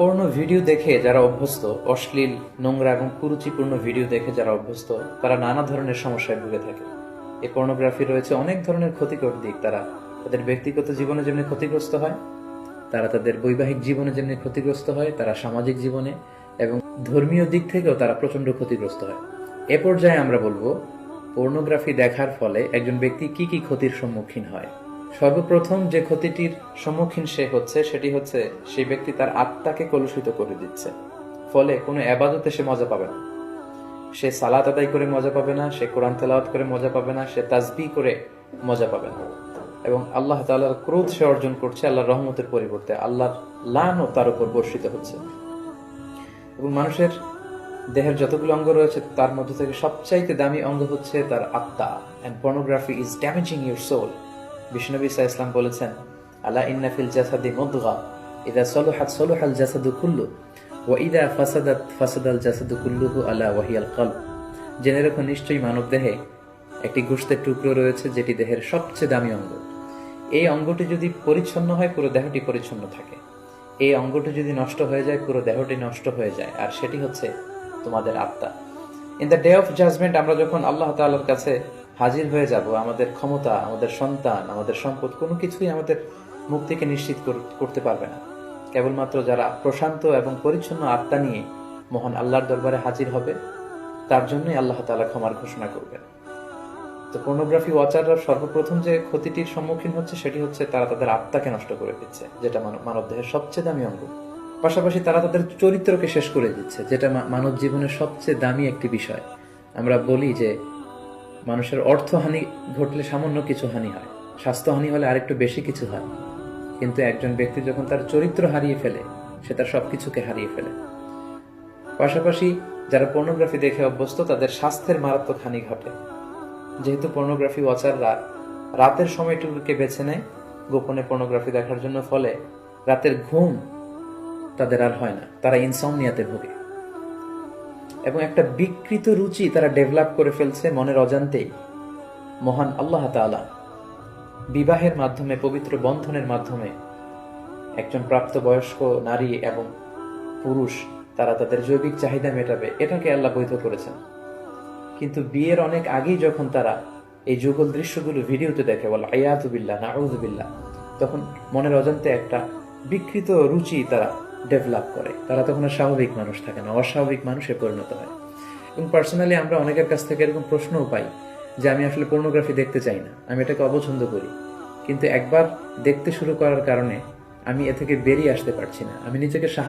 পর্ণ video দেখে যারা অভ্যস্ত, অশ্লীল, নোংরা এবং কুরুচিপূর্ণ ভিডিও দেখে যারা অভ্যস্ত, তারা নানা ধরনের সমস্যায় ভুগে থাকে। এই পর্নোগ্রাফি রয়েছে অনেক ধরনের ক্ষতিকর দিক। তারা তাদের ব্যক্তিগত জীবনে যেমনি ক্ষতিগ্রস্ত হয়, তারা তাদের বৈবাহিক জীবনে যেমনি ক্ষতিগ্রস্ত হয়, তারা সামাজিক জীবনে এবং ধর্মীয় দিক থেকেও তারা প্রচন্ড ক্ষতিগ্রস্ত হয়। এ পর্যায়ে আমরা বলবো পর্নোগ্রাফি দেখার ফলে একজন ব্যক্তি কি কি ক্ষতির সম্মুখীন হয়। সর্বপ্রথম যে ক্ষতিটির সম্মুখীন সে হচ্ছে সেটি হচ্ছে সেই ব্যক্তি তার আত্মাকে কলুষিত করে দিচ্ছে। ফলে কোনো এবাদতে সে মজা পাবে না, সে সালাত আদায় করে মজা পাবে না, সে কোরআন তেলাওয়াত করে মজা পাবে না, সে তাসবিহ করে মজা পাবে না। এবং আল্লাহ তাআলার ক্রোধ সে অর্জন করছে আল্লাহর রহমতের পরিবর্তে, আল্লাহর লানও তার উপর বর্ষিত হচ্ছে। এবং মানুষের দেহের যতগুলো অঙ্গ রয়েছে তার মধ্যে থেকে সবচাইতে দামি অঙ্গ হচ্ছে তার আত্মা। And pornography is damaging your soul. বিষ্ণু সাল্লাল্লাহু ইসলাম বলেছেন, আলা ইন্না ফিল জাসাদি মুদগা ইযা সলুহাত সলুহাল জাসাদু কুল্লু ওয়া ইযা ফাসাদাত ফাসাদাল জাসাদু কুল্লুহু আলা ওয়াহিয়াল কলব। জেনে রাখো, নিশ্চয়ই মানব দেহে একটি গোশতের টুকরো রয়েছে যেটি দেহের সবচেয়ে দামি অঙ্গ। এই অঙ্গটি যদি পরিচ্ছন্ন হয় পুরো দেহটি পরিচ্ছন্ন থাকে, এই অঙ্গটি যদি নষ্ট হয়ে যায় পুরো দেহটি নষ্ট হয়ে যায়, আর সেটি হচ্ছে তোমাদের আত্মা। In the day of judgement আমরা যখন আল্লাহ তাআলার কাছে হাজির হয়ে যাব, আমাদের ক্ষমতা, আমাদের সন্তান, আমাদের সম্পদ কোনো কিছুই আমাদের মুক্তিকে নিশ্চিত করতে পারবে না। কেবলমাত্র যারা প্রশান্ত এবং পরিচ্ছন্ন আত্মা নিয়ে মহান আল্লাহর দরবারে হাজির হবে, তার জন্যই আল্লাহ তাআলা ক্ষমার ঘোষণা করবেন। তো পর্নোগ্রাফি ওয়াচাররা সর্বপ্রথম যে ক্ষতিটির সম্মুখীন হচ্ছে সেটি হচ্ছে তারা তাদের আত্মাকে নষ্ট করে দিচ্ছে, যেটা মানব দেহের সবচেয়ে দামি অঙ্গ। পাশাপাশি তারা তাদের চরিত্রকে শেষ করে দিচ্ছে, যেটা মানব জীবনের সবচেয়ে দামি একটি বিষয়। আমরা বলি যে মানুষের অর্থহানি ঘটলে সামান্য কিছু হানি হয়, স্বাস্থ্যহানি হলে আরেকটু বেশি কিছু হয়, কিন্তু একজন ব্যক্তি যখন তার চরিত্র হারিয়ে ফেলে সে তার সবকিছুকে হারিয়ে ফেলে। পাশাপাশি যারা পর্নোগ্রাফি দেখে অভ্যস্ত তাদের স্বাস্থ্যের মারাত্মক হানি ঘটে, যেহেতু পর্নোগ্রাফি ওয়াচাররা রাতের সময়টুকুকে বেছে নেয় গোপনে পর্নোগ্রাফি দেখার জন্য। ফলে রাতের ঘুম তাদের আর হয় না, তারা ইনসমনিয়াতে ভোগে এবং একটা বিকৃত রুচি তারা ডেভেলপ করে ফেলছে মনের অজান্তেই। মহান আল্লাহ তাআলা বিবাহের মাধ্যমে, পবিত্র বন্ধনের মাধ্যমে একজন প্রাপ্তবয়স্ক নারী এবং পুরুষ তারা তাদের জৈবিক চাহিদা মেটাবে, এটাকে আল্লাহ বৈধ করেছেন। কিন্তু বিয়ের অনেক আগেই যখন তারা এই যুগল দৃশ্যগুলো ভিডিওতে দেখে, বলে আয়াতু বিল্লাহ, নাউযু বিল্লাহ, তখন মনের অজান্তে একটা বিকৃত রুচি তারা ডেভেলপ করে। তারা তখন আর স্বাভাবিক মানুষ থাকে না, অস্বাভাবিক মানুষে পরিণত হয়। এবং পার্সোনালি আমরা অনেকের কাছ থেকে এরকম প্রশ্নও পাই যে আমি আসলে পর্নোগ্রাফি দেখতে চাই না, আমি এটাকে অপছন্দ করি, কিন্তু একবার দেখতে শুরু করার কারণে আমি এ থেকে বেরিয়ে আসতে পারছি না, আমি নিজেকে